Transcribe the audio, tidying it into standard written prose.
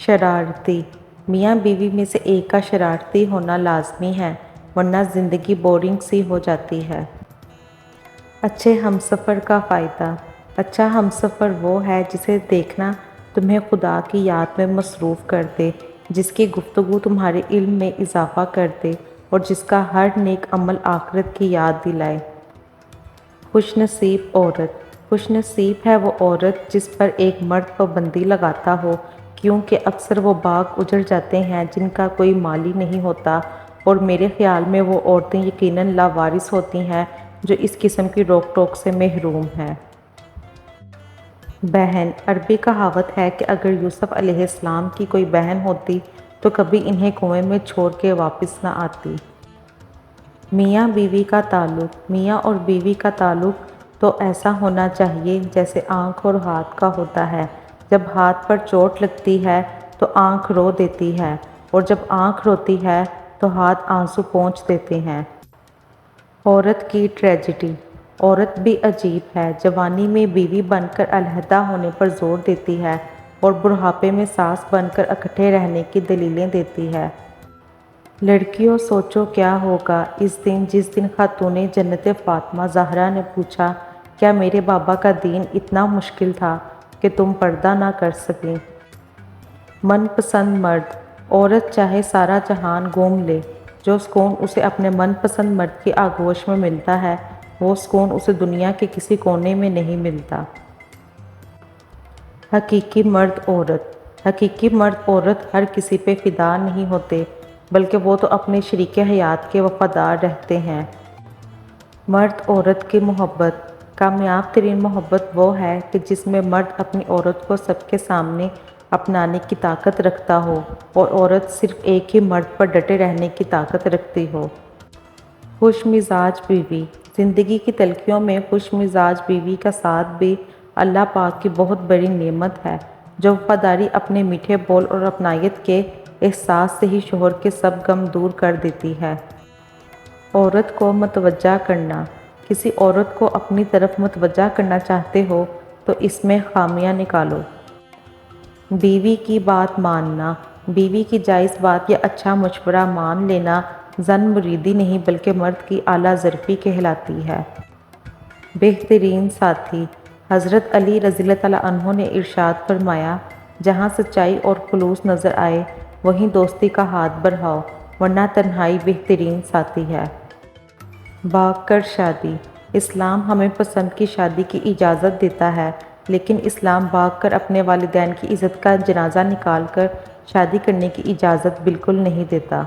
شرارتی میاں بیوی میں سے ایک کا شرارتی ہونا لازمی ہے، ورنہ زندگی بورنگ سی ہو جاتی ہے۔ اچھے ہمسفر کا فائدہ۔ اچھا ہمسفر وہ ہے جسے دیکھنا تمہیں خدا کی یاد میں مصروف کر دے، جس کی گفتگو تمہارے علم میں اضافہ کر دے اور جس کا ہر نیک عمل آخرت کی یاد دلائے۔ خوش نصیب عورت۔ خوش نصیب ہے وہ عورت جس پر ایک مرد پابندی لگاتا ہو، کیونکہ اکثر وہ باغ اجڑ جاتے ہیں جن کا کوئی مالی نہیں ہوتا، اور میرے خیال میں وہ عورتیں یقیناً لاوارث ہوتی ہیں جو اس قسم کی روک ٹوک سے محروم ہیں۔ بہن۔ عربی کہاوت ہے کہ اگر یوسف علیہ السلام کی کوئی بہن ہوتی تو کبھی انہیں کنویں میں چھوڑ کے واپس نہ آتی۔ میاں بیوی کا تعلق۔ میاں اور بیوی کا تعلق تو ایسا ہونا چاہیے جیسے آنکھ اور ہاتھ کا ہوتا ہے۔ جب ہاتھ پر چوٹ لگتی ہے تو آنکھ رو دیتی ہے، اور جب آنکھ روتی ہے تو ہاتھ آنسو پونچھ دیتے ہیں۔ عورت کی ٹریجڈی۔ عورت بھی عجیب ہے، جوانی میں بیوی بن کر علیحدہ ہونے پر زور دیتی ہے اور بڑھاپے میں ساس بن کر اکٹھے رہنے کی دلیلیں دیتی ہے۔ لڑکیوں سوچو کیا ہوگا اس دن جس دن خاتون جنت فاطمہ زہرا نے پوچھا، کیا میرے بابا کا دین اتنا مشکل تھا کہ تم پردہ نہ کر سکیں؟ من پسند مرد۔ عورت چاہے سارا جہان گھوم لے، جو سکون اسے اپنے من پسند مرد کی آغوش میں ملتا ہے وہ سکون اسے دنیا کے کسی کونے میں نہیں ملتا۔ حقیقی مرد عورت۔ حقیقی مرد عورت ہر کسی پہ فدا نہیں ہوتے، بلکہ وہ تو اپنے شریک حیات کے وفادار رہتے ہیں۔ مرد عورت کی محبت۔ کامیاب ترین محبت وہ ہے کہ جس میں مرد اپنی عورت کو سب کے سامنے اپنانے کی طاقت رکھتا ہو اور عورت صرف ایک ہی مرد پر ڈٹے رہنے کی طاقت رکھتی ہو۔ خوش مزاج بیوی۔ زندگی کی تلخیوں میں خوش مزاج بیوی کا ساتھ بھی اللہ پاک کی بہت بڑی نعمت ہے، جو وفاداری اپنے میٹھے بول اور اپنائیت کے احساس سے ہی شوہر کے سب غم دور کر دیتی ہے۔ عورت کو متوجہ کرنا۔ کسی عورت کو اپنی طرف متوجہ کرنا چاہتے ہو تو اس میں خامیاں نکالو۔ بیوی کی بات ماننا۔ بیوی کی جائز بات یا اچھا مشورہ مان لینا زن مریدی نہیں بلکہ مرد کی اعلیٰ ظرفی کہلاتی ہے۔ بہترین ساتھی۔ حضرت علی رضی اللہ تعالیٰ عنہ نے ارشاد فرمایا، جہاں سچائی اور خلوص نظر آئے وہیں دوستی کا ہاتھ بڑھاؤ، ورنہ تنہائی بہترین ساتھی ہے۔ بھاگ کر شادی۔ اسلام ہمیں پسند کی شادی کی اجازت دیتا ہے، لیکن اسلام بھاگ کر اپنے والدین کی عزت کا جنازہ نکال کر شادی کرنے کی اجازت بالکل نہیں دیتا۔